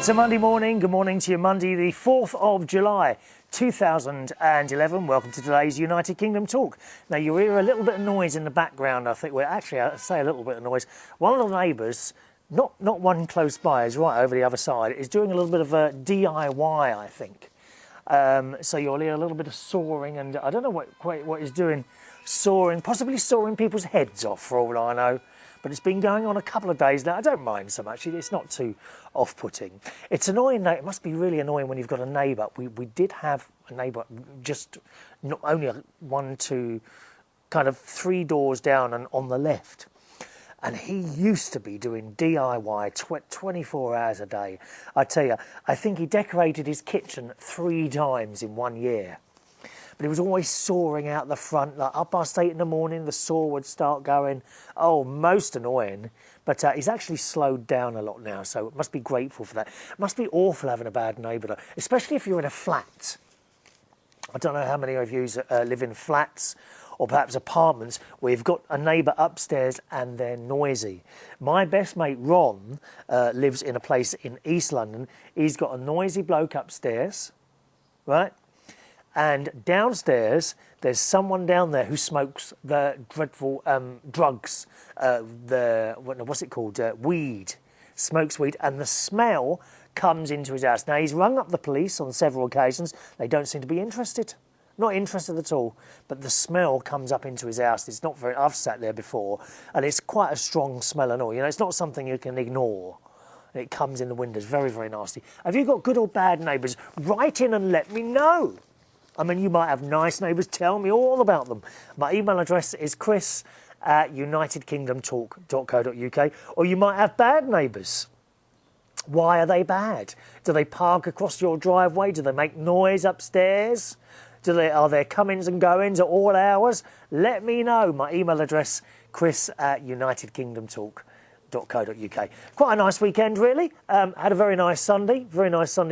It's a Monday morning. Good morning to you. Monday, the 4th of July, 2011. Welcome to today's United Kingdom Talk. Now, you hear a little bit of noise in the background, I think. Well, actually, I say a little bit of noise. One of the neighbours, not one close by, is right over the other side, is doing a little bit of a DIY, I think. So you'll hear a little bit of sawing, and I don't know what he's doing. Possibly sawing people's heads off, for all I know. But it's been going on a couple of days now. I don't mind so much. It's not too off-putting. It's annoying, though. It must be really annoying when you've got a neighbour. We did have a neighbour just not only one, two, kind of three doors down and on the left. And he used to be doing DIY 24 hours a day. I tell you, I think he decorated his kitchen 3 times in 1 year. But he was always sawing out the front, like up past 8 in the morning, the saw would start going. Oh, most annoying. But he's actually slowed down a lot now, so must be grateful for that. It must be awful having a bad neighbour, though, especially if you're in a flat. I don't know how many of you live in flats or perhaps apartments where you've got a neighbour upstairs and they're noisy. My best mate, Ron, lives in a place in East London. He's got a noisy bloke upstairs, right? And downstairs, there's someone down there who smokes the dreadful drugs, what's it called, weed, smokes weed, and the smell comes into his house. Now, he's rung up the police on several occasions. They don't seem to be interested. Not interested at all, but the smell comes up into his house. It's not very... I've sat there before, and it's quite a strong smell and all. You know, it's not something you can ignore. It comes in the windows. Very, very nasty. Have you got good or bad neighbours? Write in and let me know. I mean, you might have nice neighbours. Tell me all about them. My email address is chris@unitedkingdomtalk.co.uk. Or you might have bad neighbours. Why are they bad? Do they park across your driveway? Do they make noise upstairs? Are there comings and goings at all hours? Let me know. My email address, chris@unitedkingdomtalk.co.uk. Quite a nice weekend, really. Had a very nice Sunday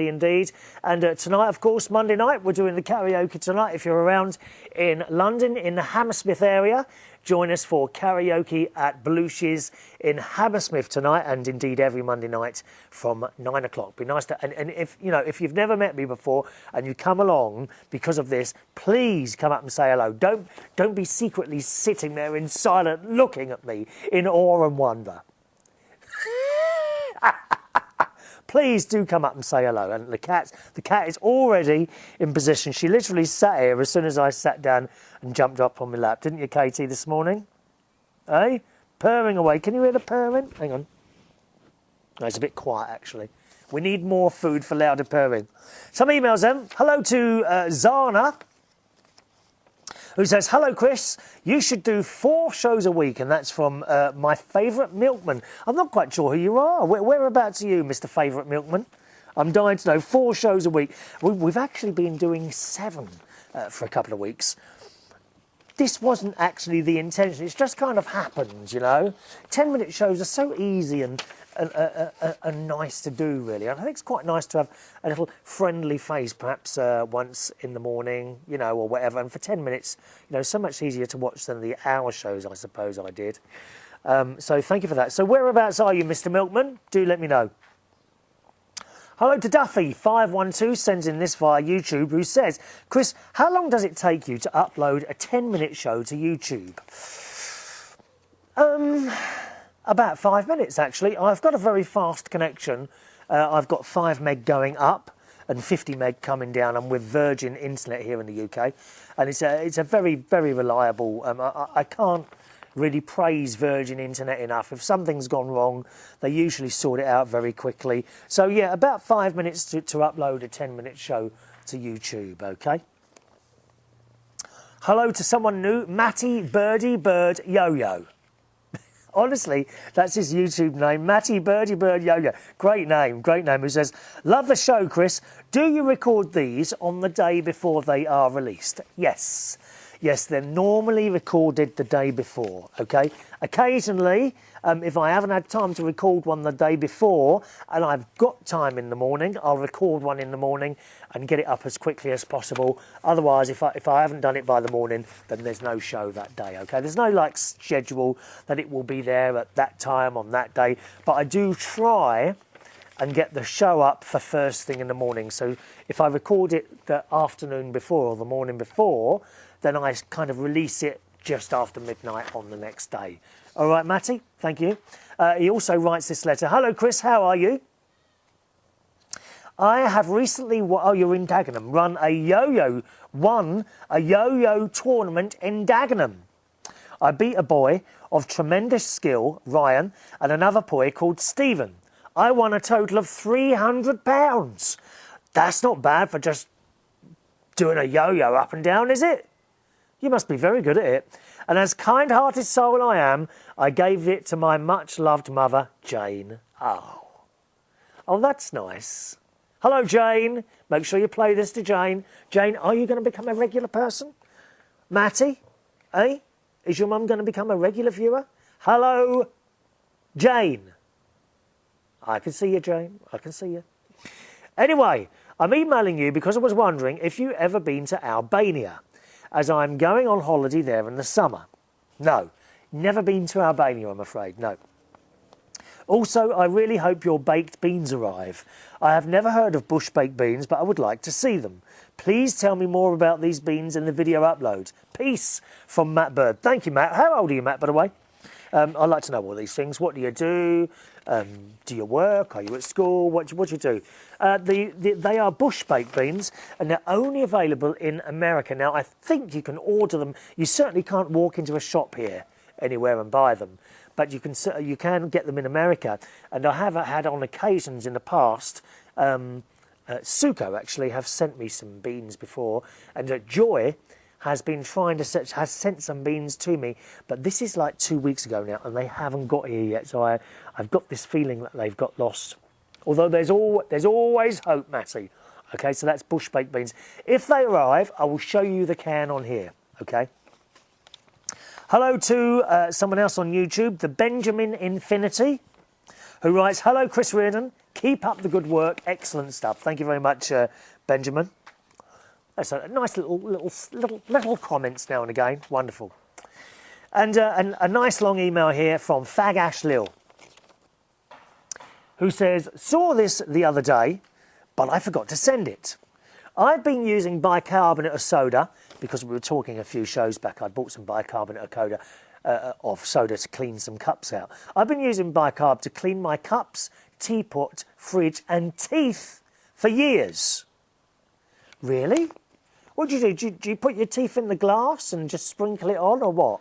indeed. And tonight, of course, Monday night, we're doing the karaoke tonight. If you're around in London, in the Hammersmith area, join us for karaoke at Belushi's in Hammersmith tonight, and indeed every Monday night from 9 o'clock. Be nice to, and if if you've never met me before and you come along because of this, please come up and say hello. Don't be secretly sitting there in silence, looking at me in awe and wonder. Please do come up and say hello. And the cat is already in position. She literally sat here as soon as I sat down and jumped up on my lap. Didn't you, Katie, this morning? Eh? Purring away. Can you hear the purring? Hang on. No, it's a bit quiet, actually. We need more food for louder purring. Some emails then. Hello to Zana, who says, hello, Chris. You should do 4 shows a week, and that's from my favourite milkman. I'm not quite sure who you are. Whereabouts are you, Mr. Favourite Milkman? I'm dying to know. 4 shows a week. We've actually been doing 7 for a couple of weeks. This wasn't actually the intention. It's just kind of happened, you know. 10-minute shows are so easy and nice to do, really. And I think it's quite nice to have a little friendly face, perhaps once in the morning, you know, or whatever. And for 10 minutes, you know, so much easier to watch than the hour shows, I suppose I did. So thank you for that. So whereabouts are you, Mr. Milkman? Do let me know. Hello to Duffy512, sends in this via YouTube, who says, Chris, how long does it take you to upload a 10-minute show to YouTube? About 5 minutes, actually. I've got a very fast connection. I've got 5 meg going up and 50 meg coming down. I'm with Virgin Internet here in the UK. And it's a very, very reliable... I can't really praise Virgin Internet enough. If something's gone wrong, they usually sort it out very quickly. So, yeah, about 5 minutes to upload a 10-minute show to YouTube, OK? Hello to someone new, Matty Birdie Bird Yo-Yo. Honestly, that's his YouTube name, Matty Birdie Bird Yo-Yo. Great name, who says, love the show, Chris. Do you record these on the day before they are released? Yes. Yes, they're normally recorded the day before, OK? Occasionally, if I haven't had time to record one the day before and I've got time in the morning, I'll record one in the morning and get it up as quickly as possible. Otherwise, if I haven't done it by the morning, then there's no show that day, OK? There's no, like, schedule that it will be there at that time on that day. But I do try and get the show up for first thing in the morning. So if I record it the afternoon before or the morning before, then I kind of release it just after midnight on the next day. All right, Matty, thank you. He also writes this letter. Hello, Chris, how are you? I have recently, oh, you're in Dagenham, won a yo-yo tournament in Dagenham. I beat a boy of tremendous skill, Ryan, and another boy called Stephen. I won a total of £300. That's not bad for just doing a yo-yo up and down, is it? You must be very good at it. And as kind-hearted soul I am, I gave it to my much-loved mother, Jane. Oh, that's nice. Hello, Jane. Make sure you play this to Jane. Jane, are you going to become a regular person? Matty, eh? Is your mum going to become a regular viewer? Hello, Jane. I can see you, Jane. I can see you. Anyway, I'm emailing you because I was wondering if you've ever been to Albania, as I'm going on holiday there in the summer. No, never been to Albania, I'm afraid, no. Also, I really hope your baked beans arrive. I have never heard of bush baked beans, but I would like to see them. Please tell me more about these beans in the video upload. Peace, from Matt Bird. Thank you, Matt. How old are you, Matt, by the way? I'd like to know all these things. What do you do? Do you work? Are you at school? What do you do? They are bush baked beans, and they're only available in America. Now, I think you can order them. You certainly can't walk into a shop here anywhere and buy them, but you can get them in America. And I have had on occasions in the past. Suko actually have sent me some beans before, and Joy has sent some beans to me, but this is like 2 weeks ago now, and they haven't got here yet. So I've got this feeling that they've got lost. Although there's always hope, Matty. Okay, so that's bush baked beans. If they arrive, I will show you the can on here. Okay. Hello to someone else on YouTube, the Benjamin Infinity, who writes, "Hello, Chris Reardon. Keep up the good work. Excellent stuff." Thank you very much, Benjamin. That's a nice little comments now and again. Wonderful. And a nice long email here from Fag Ash Lil, who says, "Saw this the other day, but I forgot to send it. I've been using bicarbonate of soda," because we were talking a few shows back. I bought some bicarbonate of soda to clean some cups out. "I've been using bicarb to clean my cups, teapot, fridge and teeth for years." Really? What do you do? Do you put your teeth in the glass and just sprinkle it on, or what?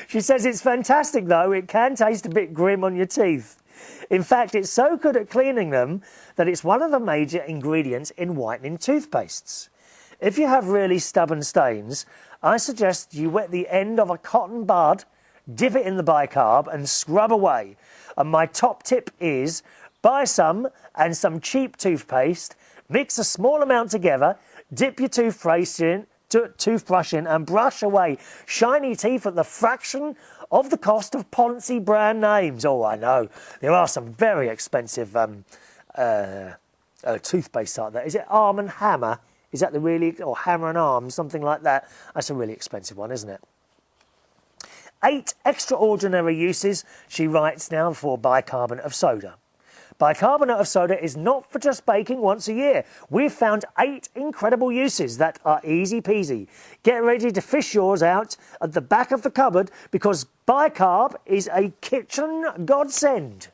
She says it's fantastic, though. It can taste a bit grim on your teeth. In fact, it's so good at cleaning them that it's one of the major ingredients in whitening toothpastes. If you have really stubborn stains, I suggest you wet the end of a cotton bud, dip it in the bicarb and scrub away. And my top tip is buy some and some cheap toothpaste, mix a small amount together, dip your toothbrush in and brush away shiny teeth at the fraction of the cost of Ponzi brand names. Oh, I know. There are some very expensive toothpaste out there. Is it Arm and Hammer? Is that or Hammer and Arm, something like that? That's a really expensive one, isn't it? 8 extraordinary uses, she writes now, for bicarbonate of soda. Bicarbonate of soda is not for just baking once a year. We've found 8 incredible uses that are easy peasy. Get ready to fish yours out at the back of the cupboard, because bicarb is a kitchen godsend.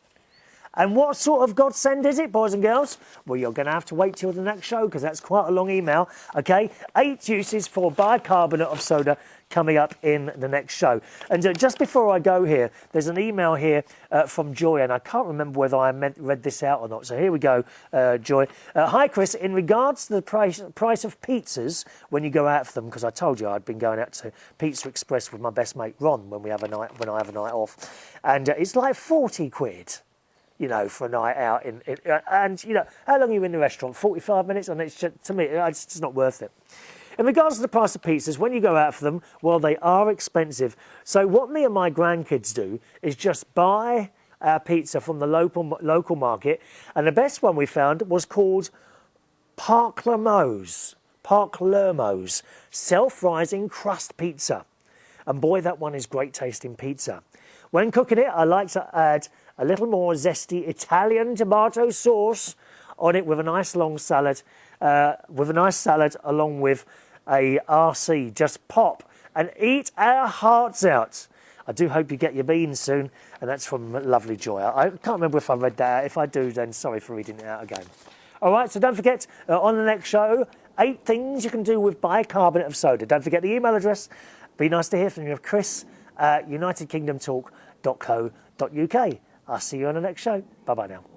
And what sort of godsend is it, boys and girls? Well, you're going to have to wait till the next show, because that's quite a long email. Okay, 8 uses for bicarbonate of soda coming up in the next show. And just before I go here, there's an email here from Joy, and I can't remember whether I read this out or not. So here we go, Joy. "Hi, Chris. In regards to the price of pizzas when you go out for them, because I told you I'd been going out to Pizza Express with my best mate Ron when I have a night off, and it's like 40 quid. You know, for a night out and you know, how long are you in the restaurant? 45 minutes, and it's just, to me, it's just not worth it. In regards to the price of pizzas, when you go out for them, well, they are expensive. So what me and my grandkids do is just buy our pizza from the local market, and the best one we found was called Palermo's self-rising crust pizza. And boy, that one is great tasting pizza. When cooking it, I like to add a little more zesty Italian tomato sauce on it with a nice long salad, along with a RC. Just pop and eat our hearts out. I do hope you get your beans soon, and that's from Lovely Joy. I can't remember if I read that out. If I do, then sorry for reading it out again. All right, so don't forget, on the next show, 8 things you can do with bicarbonate of soda. Don't forget the email address. Be nice to hear from you, Chris at unitedkingdomtalk.co.uk. I'll see you on the next show. Bye-bye now.